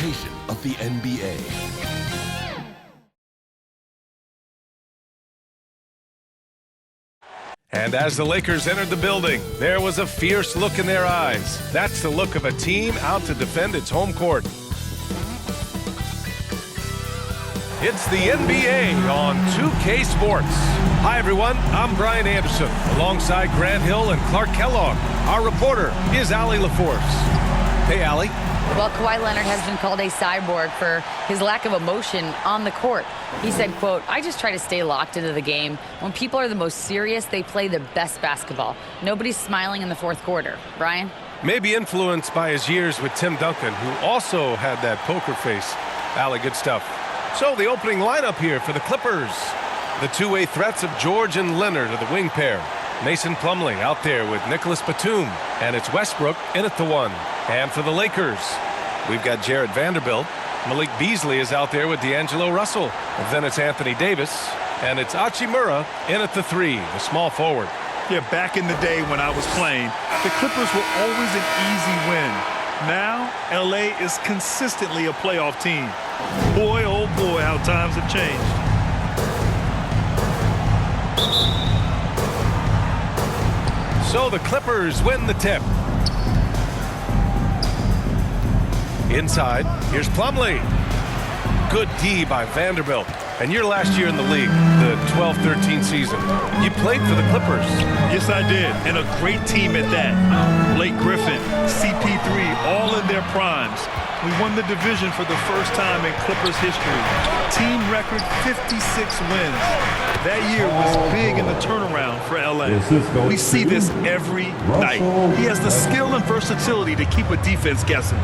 presentation of the NBA. And as the Lakers entered the building, there was a fierce look in their eyes. That's the look of a team out to defend its home court. It's the NBA on 2K Sports. Hi, everyone. I'm Brian Anderson, alongside Grant Hill and Clark Kellogg. Our reporter is Allie LaForce. Hey, Allie. Well, Kawhi Leonard has been called a cyborg for his lack of emotion on the court. He said, quote, "I just try to stay locked into the game. When people are the most serious, they play the best basketball. Nobody's smiling in the fourth quarter." Brian? Maybe influenced by his years with Tim Duncan, who also had that poker face. Allie, good stuff. So the opening lineup here for the Clippers. The two-way threats of George and Leonard are the wing pair. Mason Plumlee out there with Nicholas Batum. And it's Westbrook in at the one. And for the Lakers, we've got Jared Vanderbilt. Malik Beasley is out there with D'Angelo Russell. And then it's Anthony Davis. And it's Hachimura in at the three, the small forward. Yeah, back in the day when I was playing, the Clippers were always an easy win. Now, LA is consistently a playoff team. Boy, oh boy, how times have changed. So the Clippers win the tip. Inside, here's Plumlee. Good D by Vanderbilt. And your last year in the league, the 12-13 season, you played for the Clippers. Yes, I did, and a great team at that. Blake Griffin, CP3, all in their primes. We won the division for the first time in Clippers history. Team record 56 wins. That year was big in the turnaround for LA. We see this every night. He has the skill and versatility to keep a defense guessing.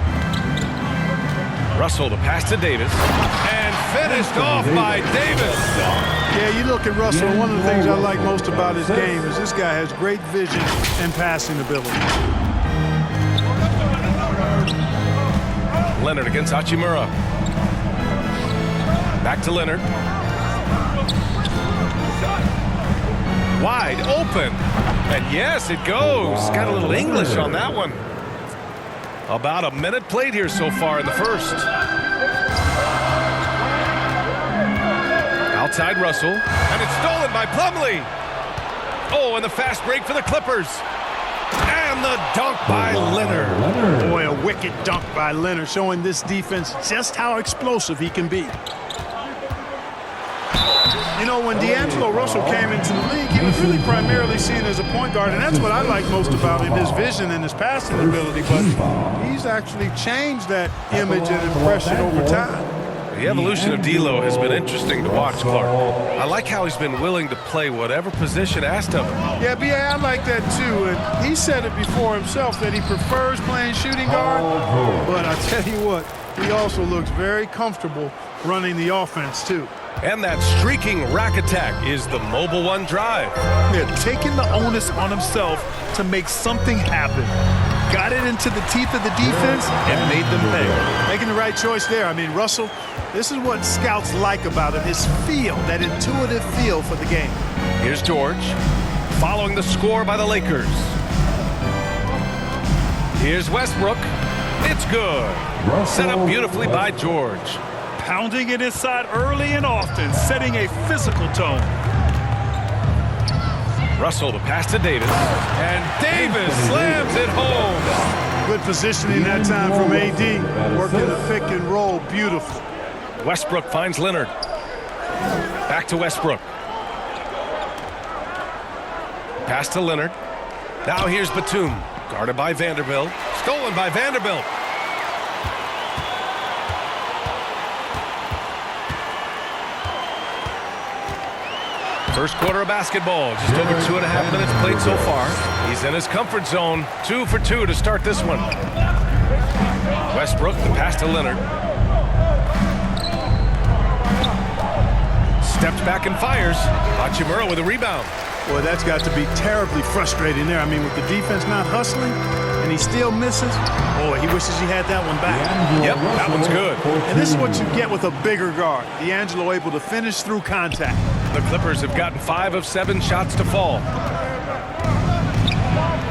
Russell, the pass to Davis, and finished off by Davis. Yeah, you look at Russell, one of the things I like most about his game is this guy has great vision and passing ability. Leonard against Hachimura. Back to Leonard. Wide open. And yes, it goes. Got a little English on that one. About a minute played here so far in the first. Outside Russell. And it's stolen by Plumlee. Oh, and the fast break for the Clippers. And the dunk by Leonard. Boy, a wicked dunk by Leonard, showing this defense just how explosive he can be. You know, when D'Angelo Russell came into the league, he was really primarily seen as a point guard, and that's what I like most about him, his vision and his passing ability. But he's actually changed that image and impression over time. The evolution of D'Lo has been interesting to watch, Clark. I like how he's been willing to play whatever position asked of him. Yeah, B.A., I like that too. And he said it before himself that he prefers playing shooting guard. But I tell you what, he also looks very comfortable running the offense too. And that streaking rack attack is the Mobile One drive. Yeah, taking the onus on himself to make something happen. Got it into the teeth of the defense and made them pay. Making the right choice there. I mean, Russell, this is what scouts like about him, his feel, that intuitive feel for the game. Here's George, following the score by the Lakers. Here's Westbrook. It's good. Set up beautifully by George. Pounding it inside early and often, setting a physical tone. Russell, the pass to Davis. And Davis slams it home. Good positioning that time from A.D. Working the pick and roll beautiful. Westbrook finds Leonard. Back to Westbrook. Pass to Leonard. Now here's Batum. Guarded by Vanderbilt. Stolen by Vanderbilt. First quarter of basketball, just over 2.5 minutes played so far. He's in his comfort zone, 2 for 2 to start this one. Westbrook, the pass to Leonard. Steps back and fires. Hachimura with a rebound. Boy, that's got to be terribly frustrating there. I mean, with the defense not hustling, and he still misses. Boy, he wishes he had that one back. Yep, that one's good. And this is what you get with a bigger guard. D'Angelo able to finish through contact. The Clippers have gotten 5 of 7 shots to fall.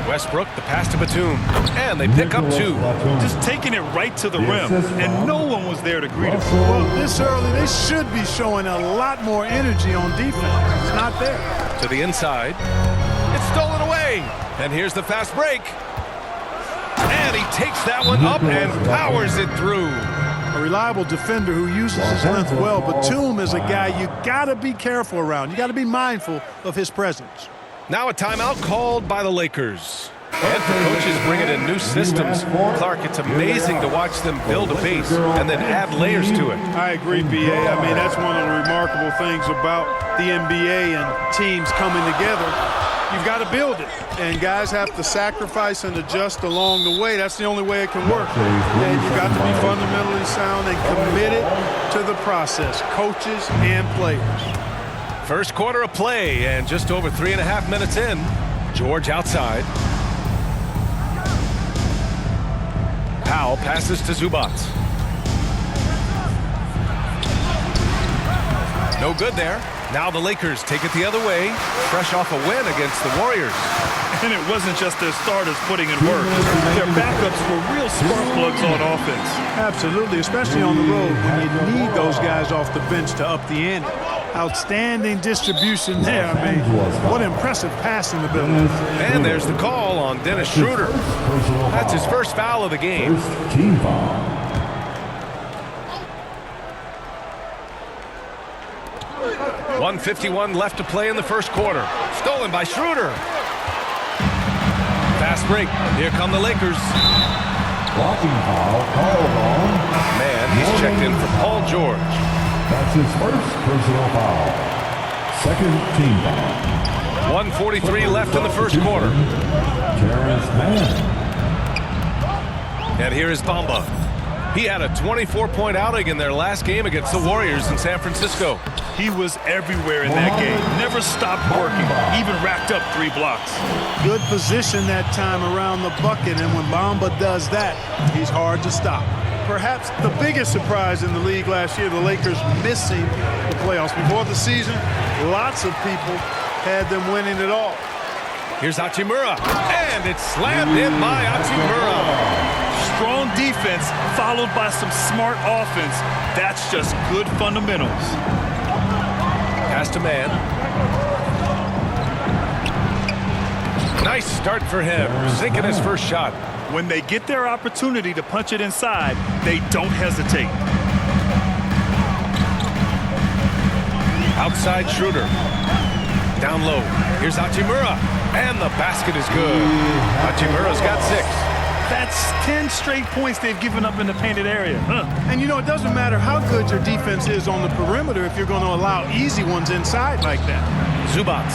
Westbrook, the pass to Batum, and they pick up 2. Just taking it right to the rim, and no one was there to greet him. Well, this early, they should be showing a lot more energy on defense. It's not there. To the inside. It's stolen away. And here's the fast break. And he takes that one up and powers it through. A reliable defender who uses his length well. Batum is a guy you got to be careful around. You got to be mindful of his presence. Now a timeout called by the Lakers. And the coaches bringing in new systems. Clark, it's amazing to watch them build a base and then add layers to it. I agree, B.A. I mean, that's one of the remarkable things about the NBA and teams coming together. You've got to build it, and guys have to sacrifice and adjust along the way. That's the only way it can work. And you've got to be fundamentally sound and committed to the process, coaches and players. First quarter of play, and just over 3.5 minutes in. George outside. Powell passes to Zubac. No good there. Now the Lakers take it the other way, fresh off a win against the Warriors. And it wasn't just their starters putting in work. Their backups were real spark plugs on offense. Absolutely, especially on the road when you need those guys off the bench to up the ante. Outstanding distribution there. I mean, what impressive passing ability. And there's the call on Dennis Schroeder. That's his first foul of the game. Team foul. 1:51 left to play in the first quarter. Stolen by Schroeder. Fast break. Here come the Lakers. Blocking foul called on. Man, he's checked in for Paul George. That's his first personal foul. Second team foul. 1:43 left in the first quarter. Terrence Mann. And here is Bamba. He had a 24-point outing in their last game against the Warriors in San Francisco. He was everywhere in that game. Never stopped working. Even racked up 3 blocks. Good position that time around the bucket, and when Bamba does that, he's hard to stop. Perhaps the biggest surprise in the league last year, the Lakers missing the playoffs. Before the season, lots of people had them winning it all. Here's Hachimura, and it's slammed in by Hachimura. Strong defense followed by some smart offense. That's just good fundamentals. Pass to Man. Nice start for him, sinking his first shot. When they get their opportunity to punch it inside, they don't hesitate. Outside Schroeder. Down low. Here's Hachimura, and the basket is good. Hachimura's got 6. That's 10 straight points they've given up in the painted area. And you know, it doesn't matter how good your defense is on the perimeter if you're going to allow easy ones inside like that. Zubac.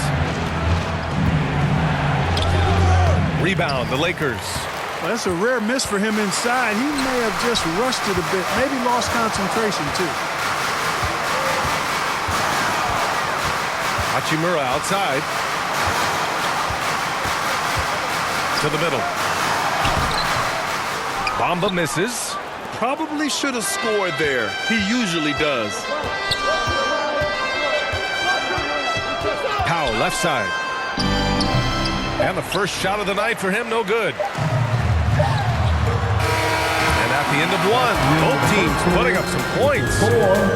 Rebound, the Lakers. Well, that's a rare miss for him inside. He may have just rushed it a bit, maybe lost concentration too. Hachimura outside. To the middle. Bamba misses. Probably should have scored there. He usually does. Powell left side. And the first shot of the night for him, no good. And at the end of 1, both teams putting up some points.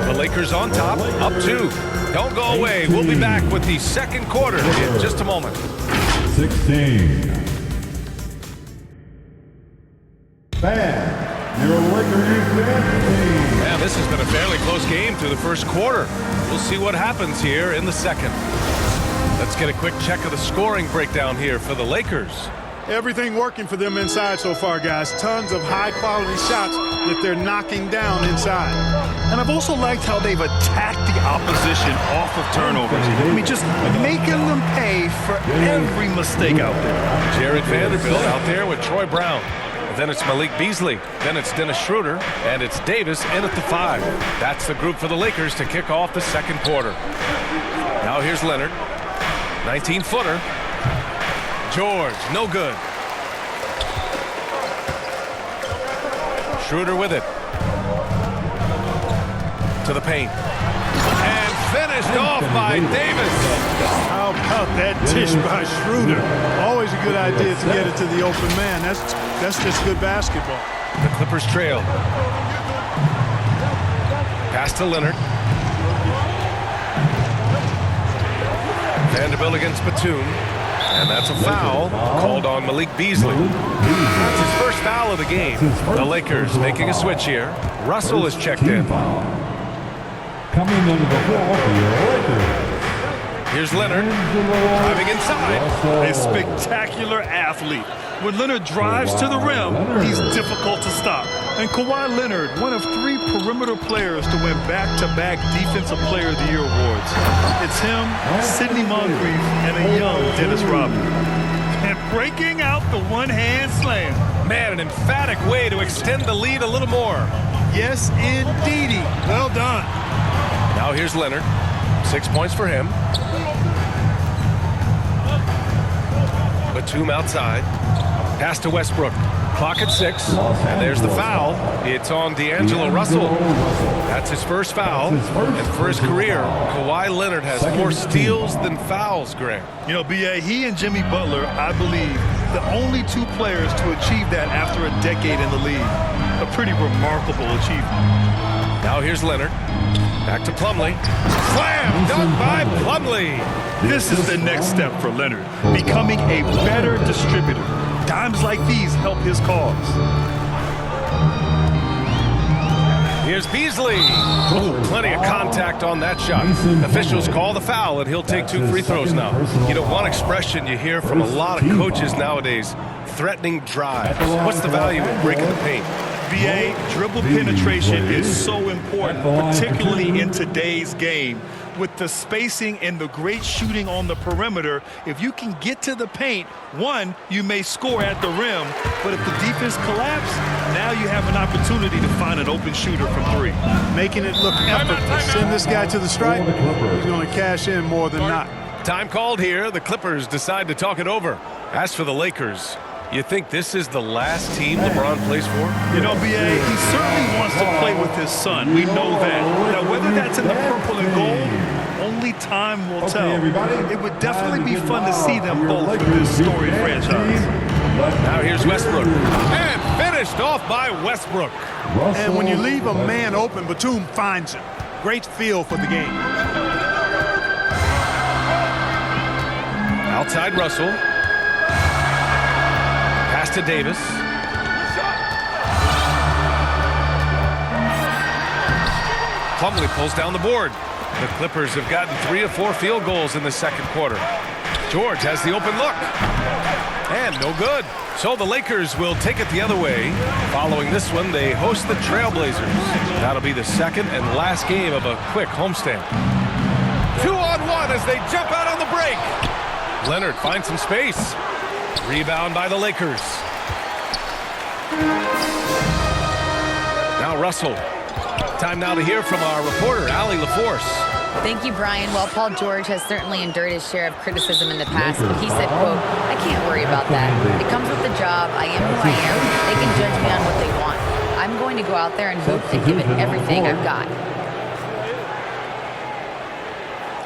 The Lakers on top, up 2. Don't go away. We'll be back with the second quarter in just a moment. 16. Fan, your Lakers team. Man, this has been a fairly close game through the first quarter. We'll see what happens here in the second. Let's get a quick check of the scoring breakdown here for the Lakers. Everything working for them inside so far, guys. Tons of high-quality shots that they're knocking down inside. And I've also liked how they've attacked the opposition off of turnovers. I mean, just making them pay for every mistake out there. Jared Vanderbilt out there with Troy Brown. Then it's Malik Beasley. Then it's Dennis Schroeder. And it's Davis in at the 5. That's the group for the Lakers to kick off the second quarter. Now here's Leonard. 19-footer. George, no good. Schroeder with it. To the paint. And finished off by Davis. How about that dish by Schroeder? Always a good idea to get it to the open man. That's just good basketball. The Clippers trail. Pass to Leonard. Vanderbilt against Batum. And that's a foul called on Malik Beasley. That's his first foul of the game. The Lakers making a switch here. Russell is checked in. Coming into the ball for your Lakers. Here's Leonard driving inside. A spectacular athlete. When Leonard drives to the rim, he's difficult to stop. And Kawhi Leonard, one of 3 perimeter players to win back-to-back Defensive Player of the Year awards. It's him, Sidney Moncrief, and a young Dennis Rodman. And breaking out the one-hand slam. Man, an emphatic way to extend the lead a little more. Yes, indeedy. Well done. Now here's Leonard. 6 points for him. Batum outside. Pass to Westbrook. Clock at 6. And there's the foul. It's on D'Angelo Russell. That's his first foul. And for his career, Kawhi Leonard has more steals than fouls, Grant. You know, B.A., he and Jimmy Butler, I believe, the only 2 players to achieve that after a decade in the league. A pretty remarkable achievement. Now here's Leonard. Back to Plumlee. Slam dunk by Plumlee. This is the next step for Leonard, becoming a better distributor. Dimes like these help his cause. Here's Beasley. Ooh, plenty of contact on that shot. Officials call the foul, and he'll take 2 free throws now. You know, one expression you hear from a lot of coaches nowadays, threatening drives. What's the value of breaking the paint? BA, dribble penetration is so important, particularly in today's game. With the spacing and the great shooting on the perimeter, if you can get to the paint, 1, you may score at the rim, but if the defense collapses, now you have an opportunity to find an open shooter from 3. Making it look effortless. Send this guy to the stripe. He's going to cash in more than not. Time called here. The Clippers decide to talk it over. As for the Lakers, you think this is the last team LeBron plays for? You know, B.A., he certainly wants to play with his son. We know that. Now, whether that's in the purple and gold, only time will tell. It would definitely be fun to see them both with this storied franchise. Now here's Westbrook. And finished off by Westbrook. And when you leave a man open, Batum finds him. Great feel for the game. Outside Russell. Pass to Davis. Plumlee pulls down the board. The Clippers have gotten 3 of 4 field goals in the second quarter. George has the open look. And no good. So the Lakers will take it the other way. Following this one, they host the Trailblazers. That'll be the second and last game of a quick homestand. 2-on-1 as they jump out on the break. Leonard finds some space. Rebound by the Lakers. Now Russell. Time now to hear from our reporter, Allie LaForce. Thank you, Brian. Well, Paul George has certainly endured his share of criticism in the past, but he said, quote, "I can't worry about that. It comes with the job. I am who I am. They can judge me on what they want. I'm going to go out there and hoop and give it everything I've got."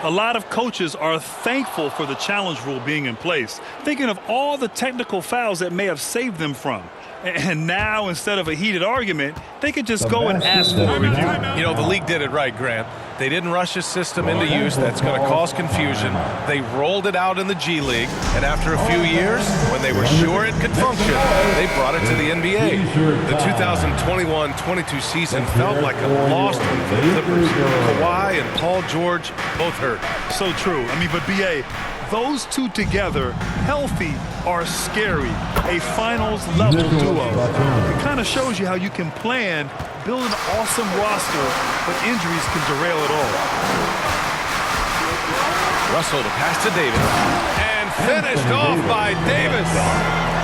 A lot of coaches are thankful for the challenge rule being in place, thinking of all the technical fouls that may have saved them from. And now, instead of a heated argument, they could just go and ask for a review. You know, the league did it right, Grant. They didn't rush a system into use that's going to cause confusion. They rolled it out in the G League, and after a few years, when they were sure it could function, they brought it to the NBA. The 2021-22 season felt like a lost one for the Clippers. Kawhi and Paul George both hurt. So true. I mean, but B.A., those 2 together, healthy, are scary. A finals-level duo. It kind of shows you how you can plan, build an awesome roster, but injuries can derail it all. Russell to pass to Davis. And finished off by Davis.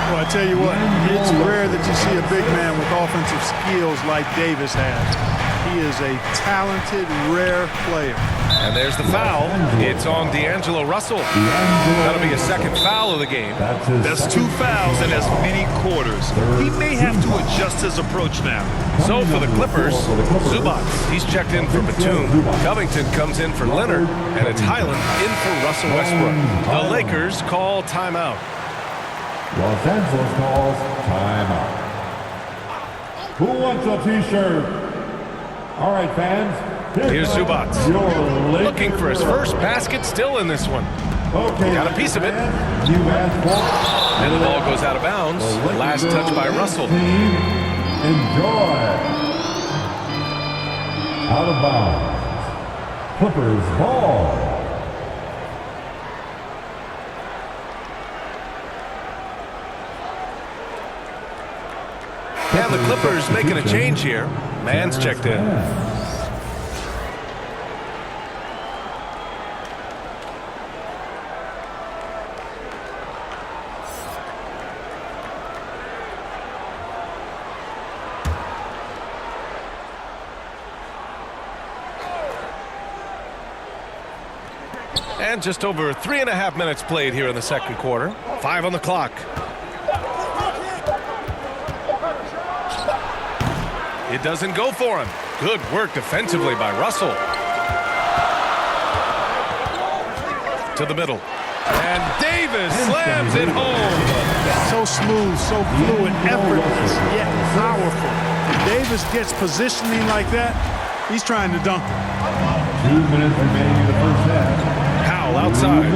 Well, I tell you what, it's rare that you see a big man with offensive skills like Davis has. He is a talented, rare player. And there's the foul. It's on D'Angelo Russell. That'll be a second foul of the game. That's 2 fouls in as many quarters. He may have to adjust his approach now. So for the Clippers, Zubac, he's checked in for Batum. Covington comes in for Leonard, and it's Highland in for Russell Westbrook. The Lakers call timeout. Los Angeles calls timeout. Who wants a T-shirt? All right, fans. Here's Zubac, looking for his first basket, still in this one. Okay, Got a piece of it. You asked for. And the ball goes out of bounds. Last touch by Russell. Enjoy. Out of bounds. Clippers ball. And the Clippers making a change here. Mann's checked in. And just over 3.5 minutes played here in the second quarter. 5 on the clock. It doesn't go for him. Good work defensively by Russell. To the middle. And Davis slams it home. So smooth, so fluid, effortless, yet powerful. If Davis gets positioning like that, he's trying to dunk. 2 minutes remaining in the first half. Powell outside.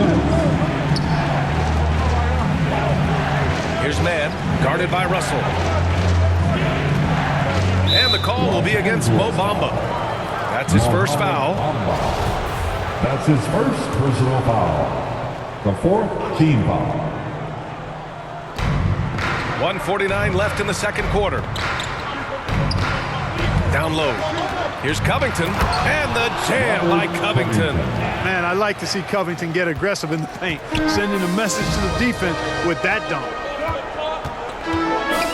Here's Mann, guarded by Russell. And the call will be against Mo Bamba. That's his first foul. That's his first personal foul. The 4th team foul. 1:49 left in the second quarter. Down low. Here's Covington. And the jam by Covington. Man, I like to see Covington get aggressive in the paint, sending a message to the defense with that dunk.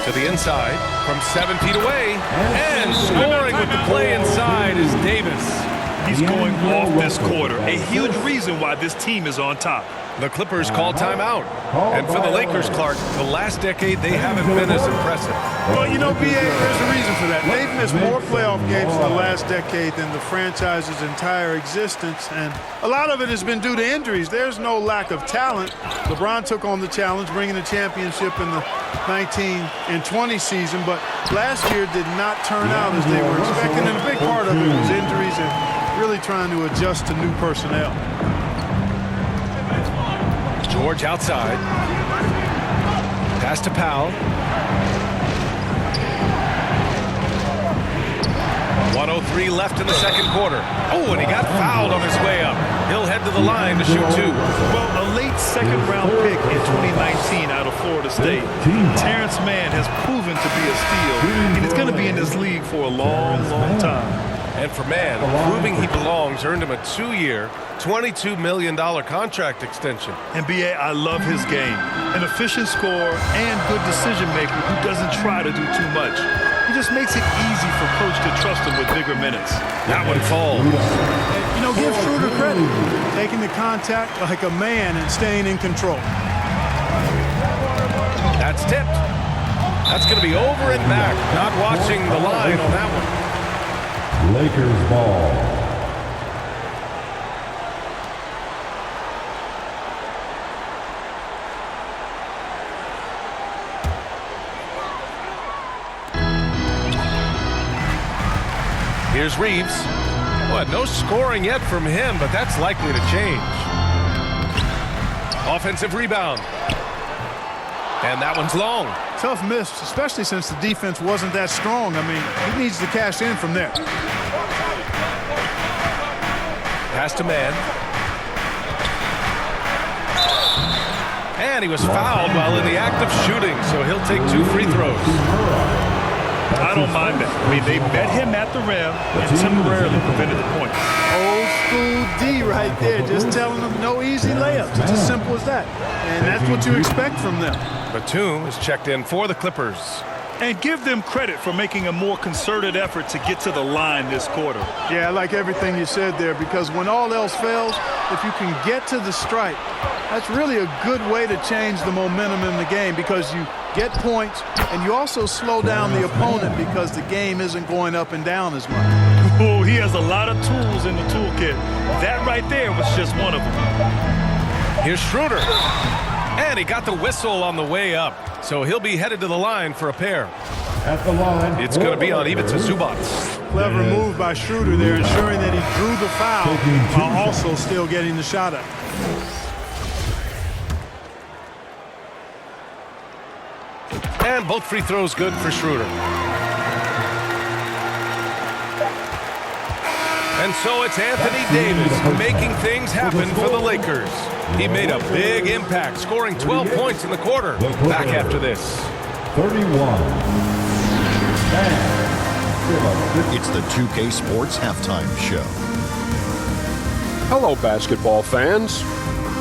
To the inside from 7 feet away. And scoring with the play inside is Davis. He's going off this quarter. A huge reason why this team is on top. The Clippers call timeout. And for the Lakers, Clark, the last decade, they haven't been as impressive. Well, you know, B.A., there's a reason for that. They've missed more playoff games in the last decade than the franchise's entire existence, and a lot of it has been due to injuries. There's no lack of talent. LeBron took on the challenge, bringing the championship in the 19 and 20 season, but last year did not turn out as they were expecting, and a big part of it was injuries and really trying to adjust to new personnel. George outside. Pass to Powell. 1:03 left in the second quarter. Oh, and he got fouled on his way up. He'll head to the line to shoot 2. Well, a late second-round pick in 2019 out of Florida State. Terrence Mann has proven to be a steal, and he's going to be in this league for a long, long time. And for Mann, proving he belongs, earned him a 2-year, $22 million contract extension. And B.A., I love his game. An efficient scorer and good decision maker who doesn't try to do too much. He just makes it easy for coach to trust him with bigger minutes. That one falls. You know, give Schroeder credit. Taking the contact like a man and staying in control. That's tipped. That's going to be over and back. Not watching the line on that one. Lakers ball. Here's Reeves. Well, no scoring yet from him, but that's likely to change. Offensive rebound. And that one's long. Tough miss, especially since the defense wasn't that strong. I mean, he needs to cash in from there. Pass to Mann. And he was fouled while in the act of shooting, so he'll take 2 free throws. I don't mind that. I mean, they met him at the rim and temporarily prevented the point. Old school D right there, just telling them no easy layups. It's as simple as that. And that's what you expect from them. Batum is checked in for the Clippers. And give them credit for making a more concerted effort to get to the line this quarter. Yeah, I like everything you said there, because when all else fails, if you can get to the stripe, that's really a good way to change the momentum in the game, because you get points and you also slow down the opponent because the game isn't going up and down as much. Oh, he has a lot of tools in the toolkit. That right there was just one of them. Here's Schroeder. And he got the whistle on the way up. So he'll be headed to the line for a pair. At the line. It's going to be on Ivica Zubac. Clever move by Schroeder there, ensuring that he drew the foul while also still getting the shot up. And both free throws good for Schroeder. And so it's Anthony Davis making things happen for the Lakers. He made a big impact, scoring 12 points in the quarter. Back after this. 31. It's the 2K Sports Halftime Show. Hello, basketball fans.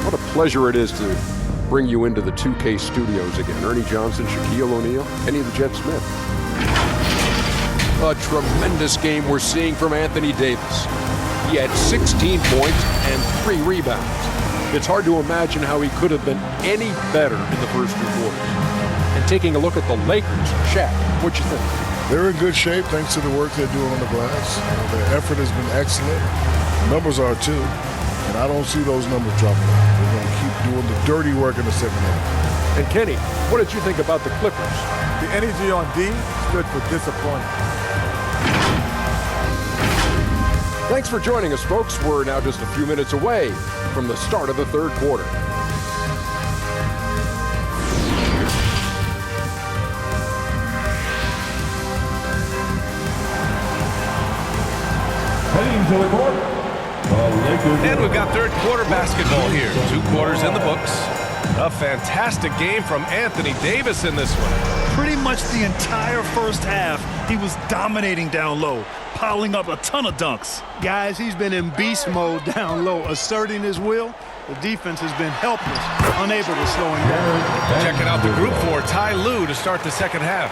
What a pleasure it is to bring you into the 2K studios again. Ernie Johnson, Shaquille O'Neal, Kenny the Jet Smith. A tremendous game we're seeing from Anthony Davis. He had 16 points and 3 rebounds. It's hard to imagine how he could have been any better in the first 2 quarters. And taking a look at the Lakers, Shaq, what you think? They're in good shape thanks to the work they're doing on the glass. Their effort has been excellent. The numbers are too. And I don't see those numbers dropping out. They're going to keep doing the dirty work in the second half. And Kenny, what did you think about the Clippers? The energy on D stood for disappointment. Thanks for joining us, folks. We're now just a few minutes away from the start of the third quarter. Heading to the court. The Lakers. And we've got third quarter basketball here. 2 quarters in the books. A fantastic game from Anthony Davis in this one. Pretty much the entire first half, he was dominating down low, piling up a ton of dunks. Guys, he's been in beast mode down low, asserting his will. The defense has been helpless, unable to slow him down. Checking out the group for Ty Lue to start the second half.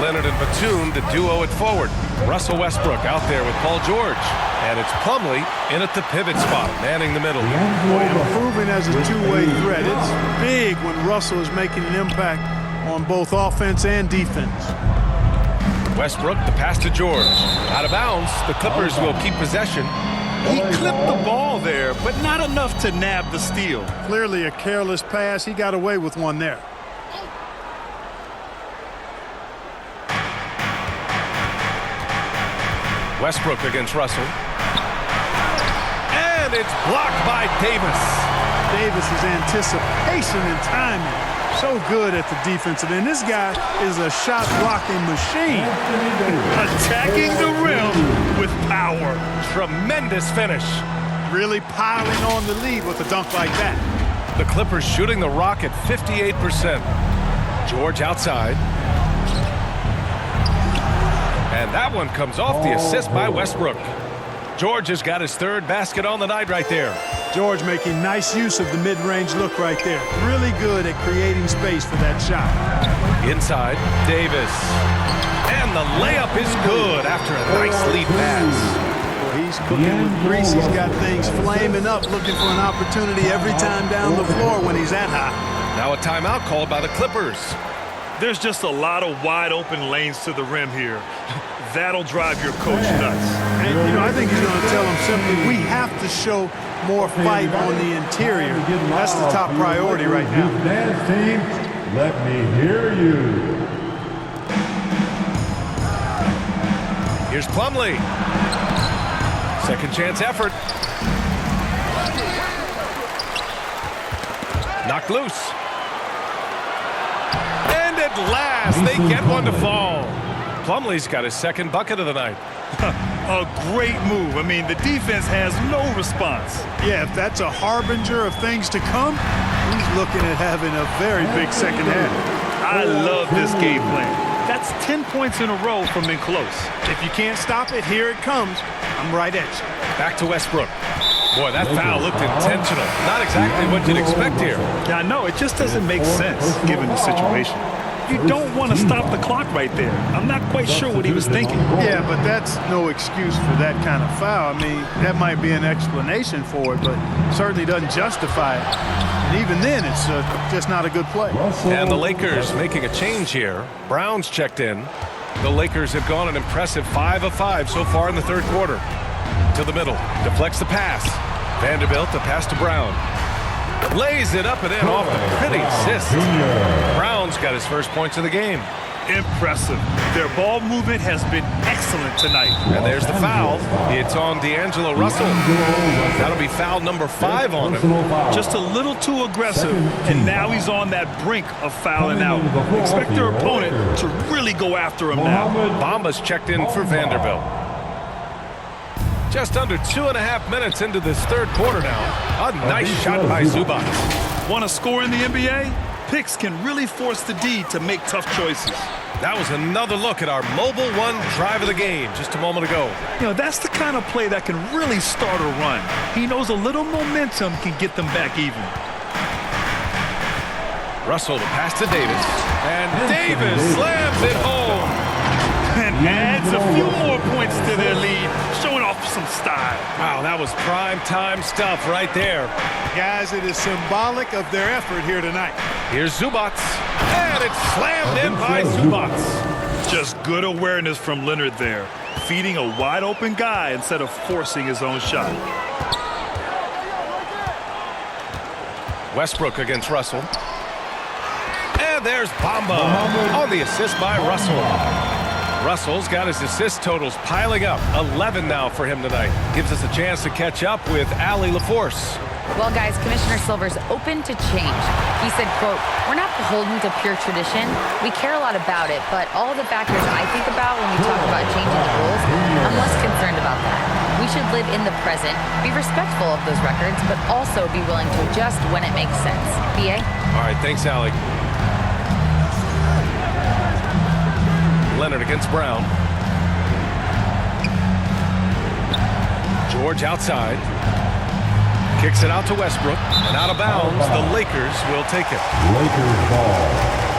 Leonard and Batum, the duo at forward. Russell Westbrook out there with Paul George. And it's Plumlee in at the pivot spot, manning the middle. Boy, improving as a two-way threat. It's big when Russell is making an impact on both offense and defense. Westbrook, the pass to George. Out of bounds, the Clippers will keep possession. He clipped the ball there, but not enough to nab the steal. Clearly a careless pass. He got away with one there. Westbrook against Russell. And it's blocked by Davis. Davis's anticipation and timing. So good at the defensive end. This guy is a shot blocking machine. Attacking the rim with power. Tremendous finish. Really piling on the lead with a dunk like that. The Clippers shooting the rock at 58%. George outside. And that one comes off the assist by Westbrook. George has got his third basket on the night right there. George making nice use of the mid-range look right there. Really good at creating space for that shot. Inside, Davis. And the layup is good after a nice lead pass. Well, he's cooking with grease. He's got things flaming up, looking for an opportunity every time down the floor when he's that hot. Now a timeout called by the Clippers. There's just a lot of wide open lanes to the rim here. That'll drive your coach nuts. And, you know, I think he's going to tell them simply, we have to show more fight on the interior. That's the top priority right now. Dance team, let me hear you. Here's Plumlee. Second chance effort. Knocked loose. And at last, they get one to fall. Plumlee's got his second bucket of the night. A great move. I mean, the defense has no response. Yeah, if that's a harbinger of things to come, he's looking at having a very big second half. I love this game plan. That's 10 points in a row from in close. If you can't stop it, here it comes. I'm right at you. Back to Westbrook. Boy, that foul looked intentional. Not exactly what you'd expect here. Yeah, I know. It just doesn't make sense given the situation. You don't want to stop the clock right there. I'm not quite sure what he was thinking. Yeah, but that's no excuse for that kind of foul. I mean, that might be an explanation for it, but certainly doesn't justify it. And even then, it's just not a good play. And the Lakers making a change here. Brown's checked in. The Lakers have gone an impressive 5 of 5 so far in the third quarter. To the middle, deflects the pass. Vanderbilt, the pass to Brown. Lays it up and in off a pretty assist. Brown's got his first points of the game. Impressive. Their ball movement has been excellent tonight. And there's the foul. It's on D'Angelo Russell. That'll be foul number 5 on him. Just a little too aggressive, and now he's on that brink of fouling out. Expect their opponent to really go after him now. Bamba's checked in for Vanderbilt. Just under 2.5 minutes into this third quarter now. A nice shot by Zubac. Want to score in the NBA? Picks can really force the D to make tough choices. That was another look at our Mobile One drive of the game just a moment ago. You know, that's the kind of play that can really start a run. He knows a little momentum can get them back even. Russell the pass to Davis. And Davis slams it home. And adds a few more points to their lead, showing off some style. Wow, that was prime time stuff right there. Guys, it is symbolic of their effort here tonight. Here's Zubac. And it's slammed in by Zubac. Just good awareness from Leonard there, feeding a wide open guy instead of forcing his own shot. Westbrook against Russell. And there's Bamba on the assist by Russell. Russell's got his assist totals piling up. 11 now for him tonight. Gives us a chance to catch up with Allie LaForce. Well, guys, Commissioner Silver's open to change. He said, quote, "We're not beholden to pure tradition. We care a lot about it, but all the factors I think about when we talk about changing the rules, I'm less concerned about that. We should live in the present, be respectful of those records, but also be willing to adjust when it makes sense." BA? All right, thanks, Allie. Leonard against Brown. George outside. Kicks it out to Westbrook. And out of bounds, the Lakers will take it. Lakers ball.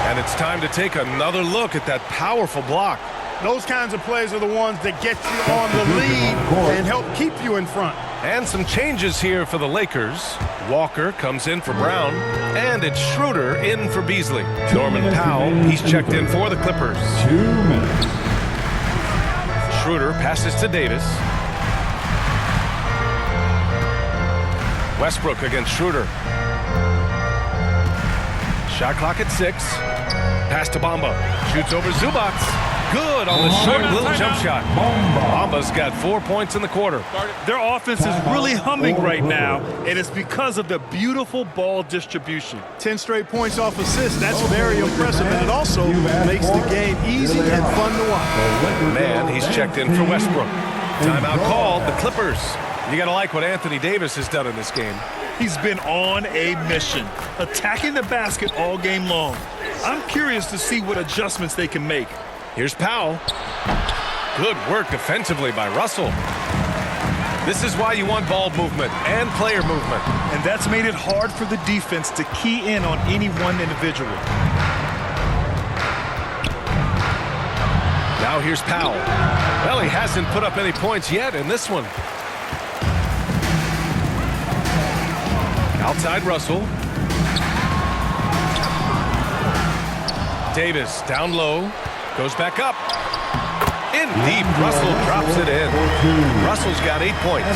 And it's time to take another look at that powerful block. Those kinds of plays are the ones that get you on the lead and help keep you in front. And some changes here for the Lakers. Walker comes in for Brown. And it's Schroeder in for Beasley. Norman Powell, he's checked in for the Clippers. 2 minutes. Schroeder passes to Davis. Westbrook against Schroeder. Shot clock at 6. Pass to Bamba. Shoots over Zubac. Good on the short little jump shot. Bamba's got 4 points in the quarter. Their offense is really humming right now, and it's because of the beautiful ball distribution. 10 straight points off assists. That's very impressive, and it also makes the game easy and fun to watch. Man, he's checked in for Westbrook. Timeout called. The Clippers. You got to like what Anthony Davis has done in this game. He's been on a mission, attacking the basket all game long. I'm curious to see what adjustments they can make. Here's Powell. Good work defensively by Russell. This is why you want ball movement and player movement. And that's made it hard for the defense to key in on any one individual. Now here's Powell. Well, he hasn't put up any points yet in this one. Outside Russell. Davis down low. Goes back up. In deep. Russell drops it in. Russell's got 8 points.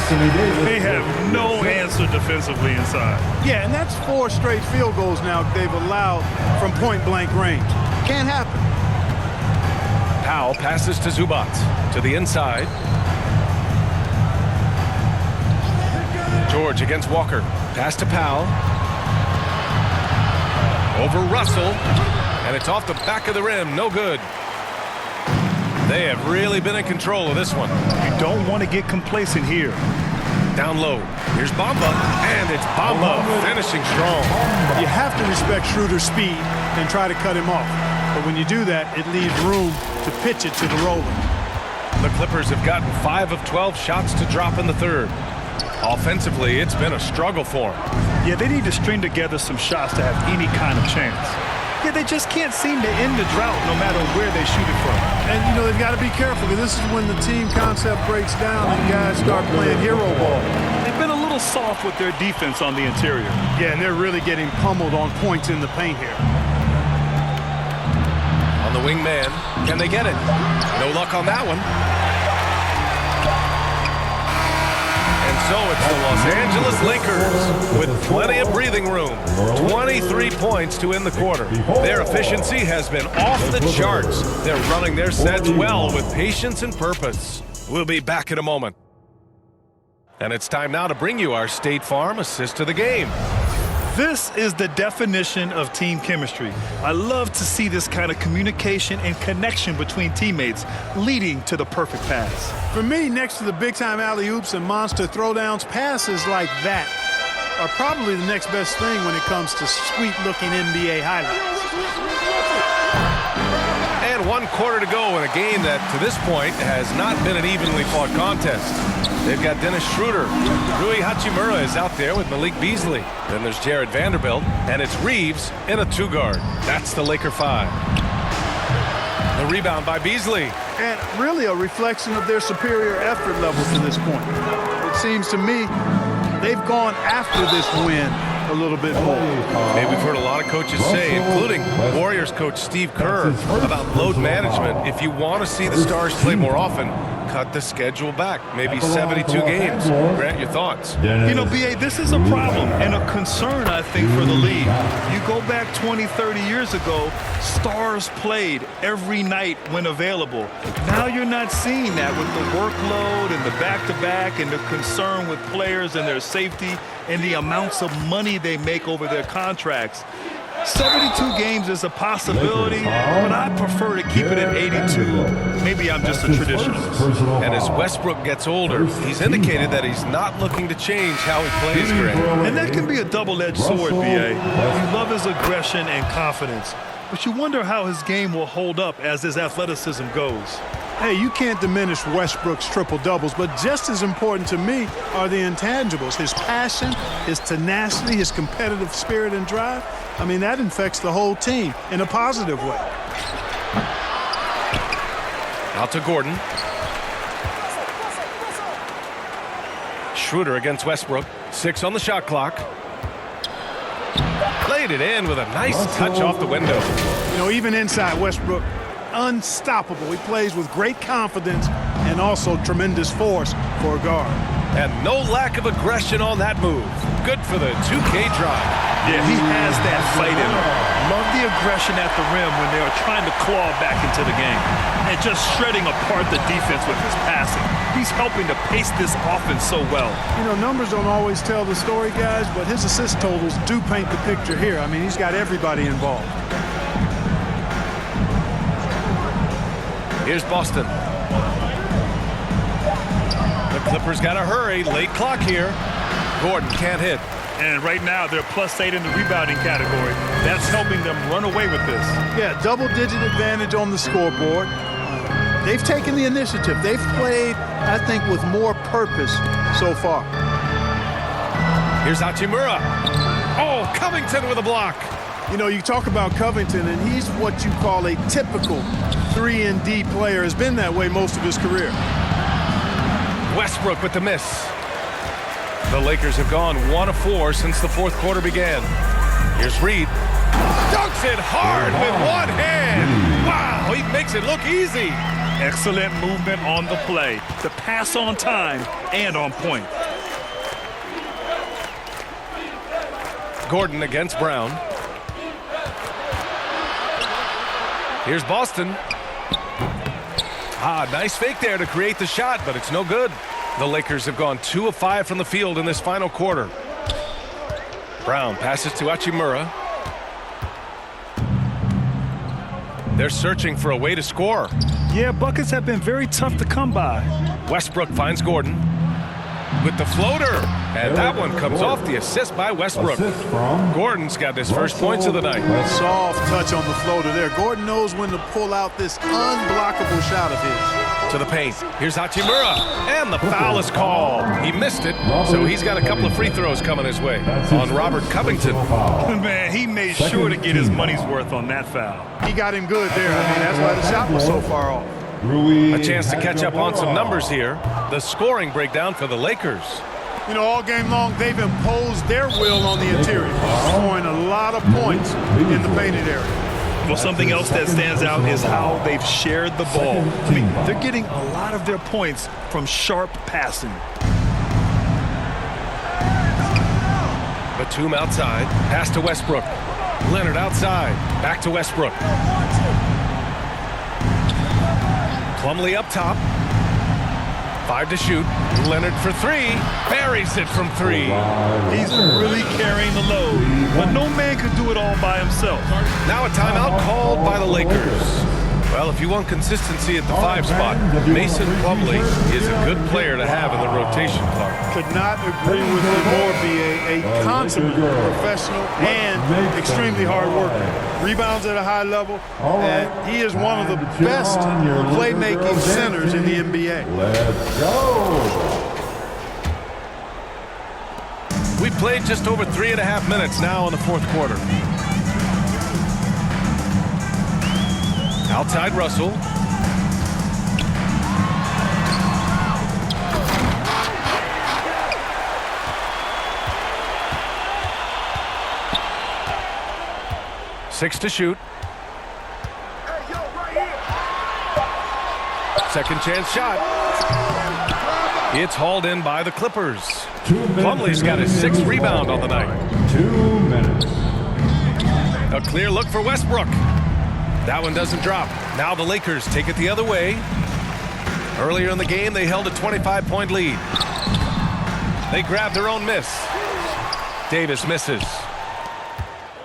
They have no answer defensively inside. Yeah, and that's 4 straight field goals now they've allowed from point-blank range. Can't happen. Powell passes to Zubac. To the inside. George against Walker. Pass to Powell. Over Russell. And it's off the back of the rim. No good. They have really been in control of this one. You don't want to get complacent here. Down low. Here's Bamba. And it's Bamba finishing strong. You have to respect Schroeder's speed and try to cut him off. But when you do that, it leaves room to pitch it to the roller. The Clippers have gotten 5 of 12 shots to drop in the third. Offensively, it's been a struggle for them. Yeah, they need to string together some shots to have any kind of chance. Yeah, they just can't seem to end the drought no matter where they shoot it from. And, you know, they've got to be careful because this is when the team concept breaks down and guys start playing hero ball. They've been a little soft with their defense on the interior. Yeah, and they're really getting pummeled on points in the paint here. On the wing man. Can they get it? No luck on that one. And so it's the Los Angeles Lakers with plenty of breathing room. 23 points to end the quarter. Their efficiency has been off the charts. They're running their sets well with patience and purpose. We'll be back in a moment. And it's time now to bring you our State Farm assist of the game. This is the definition of team chemistry. I love to see this kind of communication and connection between teammates leading to the perfect pass. For me, next to the big-time alley-oops and monster throwdowns, passes like that are probably the next best thing when it comes to sweet-looking NBA highlights. And 1 quarter to go in a game that, to this point, has not been an evenly fought contest. They've got Dennis Schroeder. Rui Hachimura is out there with Malik Beasley. Then there's Jared Vanderbilt, and it's Reeves in a 2-guard. That's the Laker 5. The rebound by Beasley. And really a reflection of their superior effort level to this point. It seems to me they've gone after this win a little bit more. Hey, we've heard a lot of coaches say, including Warriors coach Steve Kerr, about load management. If you want to see the Stars play more often, cut the schedule back, maybe 72 games. Grant, your thoughts? You know, B.A., this is a problem and a concern, I think, for the league. You go back 20, 30 years ago, Stars played every night when available. Now you're not seeing that with the workload and the back-to-back and the concern with players and their safety and the amounts of money they make over their contracts. 72 games is a possibility, but I prefer to keep it at 82. Maybe I'm just a traditionalist. And as Westbrook gets older, he's indicated that he's not looking to change how he plays, Grant. And that can be a double-edged sword, B.A. You love his aggression and confidence, but you wonder how his game will hold up as his athleticism goes. Hey, you can't diminish Westbrook's triple-doubles, but just as important to me are the intangibles. His passion, his tenacity, his competitive spirit and drive. I mean, that infects the whole team in a positive way. Out to Gordon. Schroeder against Westbrook. 6 on the shot clock. Laid it in with a nice touch off the window. You know, even inside Westbrook, unstoppable. He plays with great confidence and also tremendous force for a guard. And no lack of aggression on that move. Good for the 2K drive. Yeah, he has that fight in him. Love the aggression at the rim when they are trying to claw back into the game. And just shredding apart the defense with his passing. He's helping to pace this offense so well. You know, numbers don't always tell the story, guys, but his assist totals do paint the picture here. I mean, he's got everybody involved. Here's Boston. The Clippers got to hurry. Late clock here. Gordon can't hit. And right now, they're +8 in the rebounding category. That's helping them run away with this. Yeah, double-digit advantage on the scoreboard. They've taken the initiative. They've played, I think, with more purpose so far. Here's Hachimura. Oh, Covington with a block. You know, you talk about Covington, and he's what you call a typical 3-and-D player. Has been that way most of his career. Westbrook with the miss. The Lakers have gone 1 of 4 since the fourth quarter began. Here's Reed. Dunks it hard with one hand. Wow, he makes it look easy. Excellent movement on the play. The pass on time and on point. Gordon against Brown. Here's Boston. Nice fake there to create the shot, but it's no good. The Lakers have gone 2 of 5 from the field in this final quarter. Brown passes to Hachimura. They're searching for a way to score. Yeah, buckets have been very tough to come by. Westbrook finds Gordon. with the floater. And that one comes off the assist by Westbrook. Assist from Gordon's got his first points of the night. Soft touch on the floater there. Gordon knows when to pull out this unblockable shot of his. To the paint. Here's Hachimura. And the foul is called. He missed it, so he's got a couple of free throws coming his way on Robert Covington. Man, he made sure to get his money's worth on that foul. He got him good there. I mean, that's why the shot was so far off. A chance to catch up on some numbers here. The scoring breakdown for the Lakers. You know, all game long, they've imposed their will on the interior, scoring a lot of points in the painted area. Well, something else that stands out is how they've shared the ball. I mean, they're getting a lot of their points from sharp passing. Batum outside. Pass to Westbrook. Leonard outside. Back to Westbrook. Plumlee up top. 5 to shoot. Leonard for 3. Buries it from 3. He's really carrying the load, but no man could do it all by himself. Now a timeout called by the Lakers. Well, if you want consistency at the 5 spot, Mason Plumlee is a good player to have in the rotation, Clark. Could not agree with you more, B.A. A consummate professional and extremely hard worker. Rebounds at a high level, and he is one of the best playmaking centers in the NBA. Let's go. We've played just over 3.5 minutes now in the fourth quarter. Outside Russell. Six to shoot. Second chance shot. It's hauled in by the Clippers. Plumlee's got his 6th rebound on the night. 2 minutes. A clear look for Westbrook. That one doesn't drop. Now the Lakers take it the other way. Earlier in the game, they held a 25-point lead. They grabbed their own miss. Davis misses.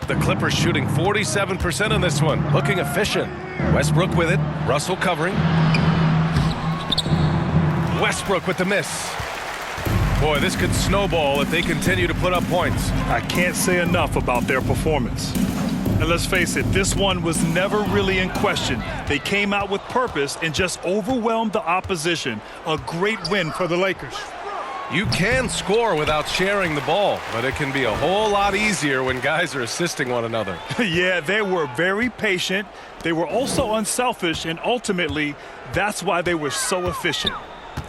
The Clippers shooting 47% in this one. Looking efficient. Westbrook with it. Russell covering. Westbrook with the miss. Boy, this could snowball if they continue to put up points. I can't say enough about their performance. And let's face it, this one was never really in question. They came out with purpose and just overwhelmed the opposition. A great win for the Lakers. You can score without sharing the ball, but it can be a whole lot easier when guys are assisting one another. Yeah, they were very patient. They were also unselfish, and ultimately, that's why they were so efficient.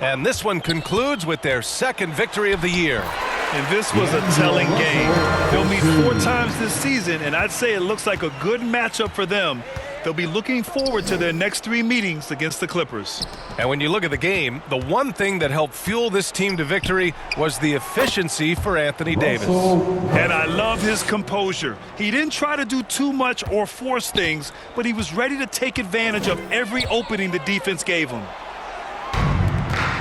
And this one concludes with their 2nd victory of the year. And this was a telling game. They'll meet 4 times this season, and I'd say it looks like a good matchup for them. They'll be looking forward to their next 3 meetings against the Clippers. And when you look at the game, the one thing that helped fuel this team to victory was the efficiency for Anthony Davis. And I love his composure. He didn't try to do too much or force things, but he was ready to take advantage of every opening the defense gave him.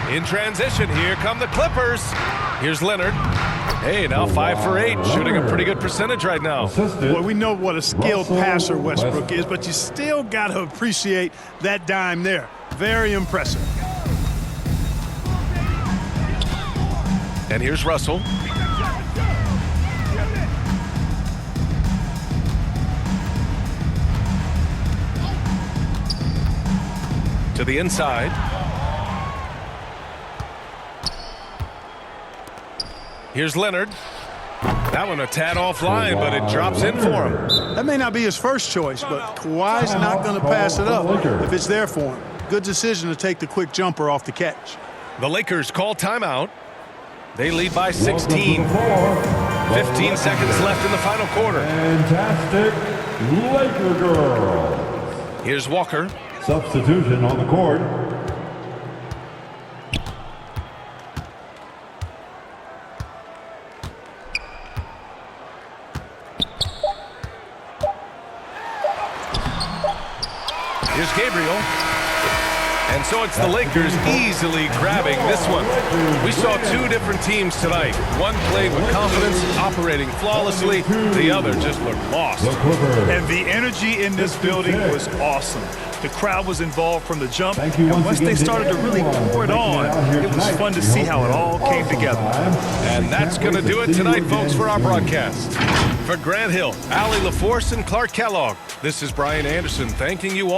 In transition, here come the Clippers. Here's Leonard. Hey, now 5 for 8, shooting a pretty good percentage right now. Boy, we know what a skilled passer Westbrook is, but you still got to appreciate that dime there. Very impressive. And here's Russell. To the inside. Here's Leonard. That one a tad offline, but it drops in for him. That may not be his first choice, but Kawhi's not going to pass it up if it's there for him. Good decision to take the quick jumper off the catch. The Lakers call timeout. They lead by 16. 15 seconds left in the final quarter. Fantastic Laker girls. Here's Walker. Substitution on the court. Here's Gabriel. And so it's the Lakers easily grabbing this one. We saw 2 different teams tonight. One played with confidence, operating flawlessly. The other just looked lost. And the energy in this building was awesome. The crowd was involved from the jump, Thank you and once once again they to started to really everyone pour it for making on, it out here it was tonight. fun to We see hope how it to all see you came together. sometime. And We that's can't going to wait do it see you tonight, again folks, for our soon. broadcast. For Grant Hill, Allie LaForce, and Clark Kellogg, this is Brian Anderson thanking you all.